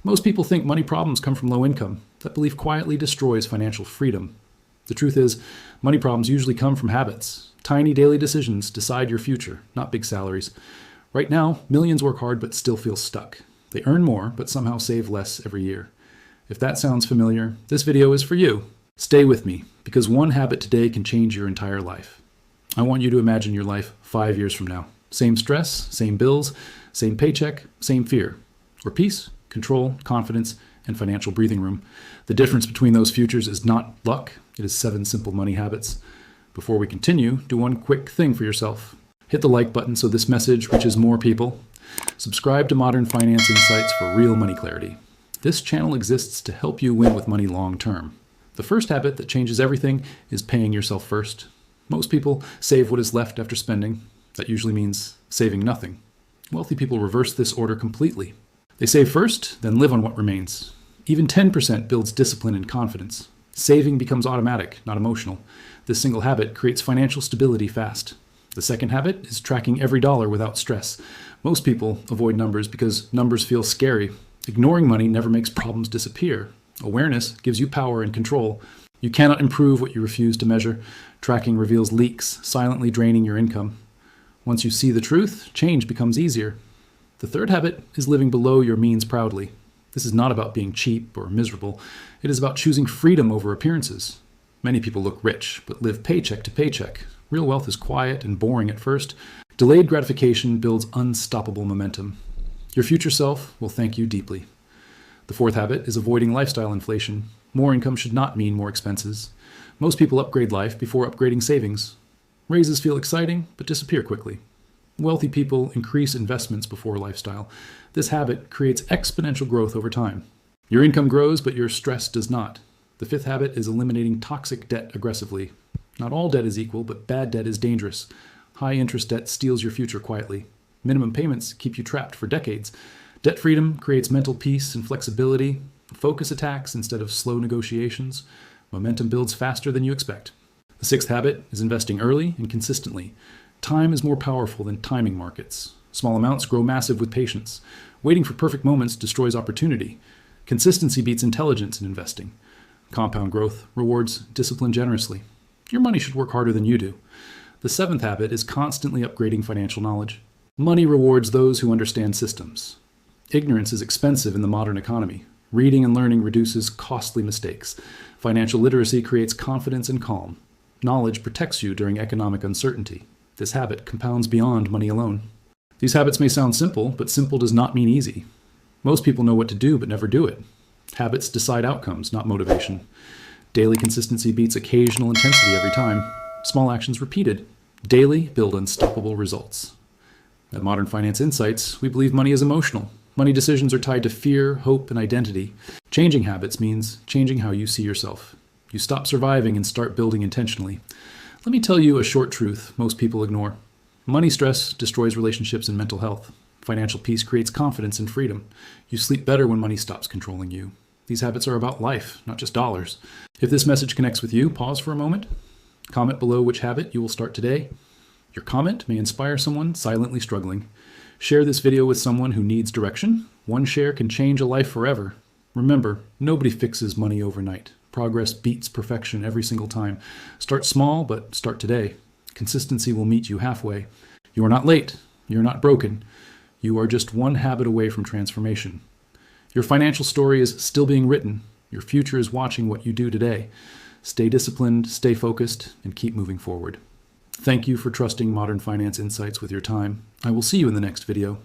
Most people think money problems come from low income. That belief quietly destroys financial freedom. The truth is, money problems usually come from habits. Tiny daily decisions decide your future, not big salaries. Right now, millions work hard but still feel stuck. They earn more but somehow save less every year. If that sounds familiar, this video is for you. Stay with me, because one habit today can change your entire life. I want you to imagine your life 5 years from now. Same stress, same bills, same paycheck, same fear. Or peace, control, confidence, and financial breathing room. The difference between those futures is not luck, it is 7 simple money habits. Before we continue, do one quick thing for yourself. Hit the like button so this message reaches more people. Subscribe to Modern Finance Insights for real money clarity. This channel exists to help you win with money long term. The first habit that changes everything is paying yourself first. Most people save what is left after spending. That usually means saving nothing. Wealthy people reverse this order completely. They save first, then live on what remains. Even 10% builds discipline and confidence. Saving becomes automatic, not emotional. This single habit creates financial stability fast. The second habit is tracking every dollar without stress. Most people avoid numbers because numbers feel scary. Ignoring money never makes problems disappear. Awareness gives you power and control. You cannot improve what you refuse to measure. Tracking reveals leaks, silently draining your income. Once you see the truth, change becomes easier. The third habit is living below your means proudly. This is not about being cheap or miserable. It is about choosing freedom over appearances. Many people look rich, but live paycheck to paycheck. Real wealth is quiet and boring at first. Delayed gratification builds unstoppable momentum. Your future self will thank you deeply. The fourth habit is avoiding lifestyle inflation. More income should not mean more expenses. Most people upgrade life before upgrading savings. Raises feel exciting, but disappear quickly. Wealthy people increase investments before lifestyle. This habit creates exponential growth over time. Your income grows, but your stress does not. The fifth habit is eliminating toxic debt aggressively. Not all debt is equal, but bad debt is dangerous. High interest debt steals your future quietly. Minimum payments keep you trapped for decades. Debt freedom creates mental peace and flexibility. Focus attacks instead of slow negotiations. Momentum builds faster than you expect. The sixth habit is investing early and consistently. Time is more powerful than timing markets. Small amounts grow massive with patience. Waiting for perfect moments destroys opportunity. Consistency beats intelligence in investing. Compound growth rewards discipline generously. Your money should work harder than you do. The seventh habit is constantly upgrading financial knowledge. Money rewards those who understand systems. Ignorance is expensive in the modern economy. Reading and learning reduces costly mistakes. Financial literacy creates confidence and calm. Knowledge protects you during economic uncertainty. This habit compounds beyond money alone. These habits may sound simple, but simple does not mean easy. Most people know what to do, but never do it. Habits decide outcomes, not motivation. Daily consistency beats occasional intensity every time. Small actions repeated daily build unstoppable results. At Modern Finance Insights, we believe money is emotional. Money decisions are tied to fear, hope, and identity. Changing habits means changing how you see yourself. You stop surviving and start building intentionally. Let me tell you a short truth most people ignore. Money stress destroys relationships and mental health. Financial peace creates confidence and freedom. You sleep better when money stops controlling you. These habits are about life, not just dollars. If this message connects with you, pause for a moment. Comment below which habit you will start today. Your comment may inspire someone silently struggling. Share this video with someone who needs direction. One share can change a life forever. Remember, nobody fixes money overnight. Progress beats perfection every single time. Start small, but start today. Consistency will meet you halfway. You are not late. You are not broken. You are just one habit away from transformation. Your financial story is still being written. Your future is watching what you do today. Stay disciplined, stay focused, and keep moving forward. Thank you for trusting Modern Finance Insights with your time. I will see you in the next video.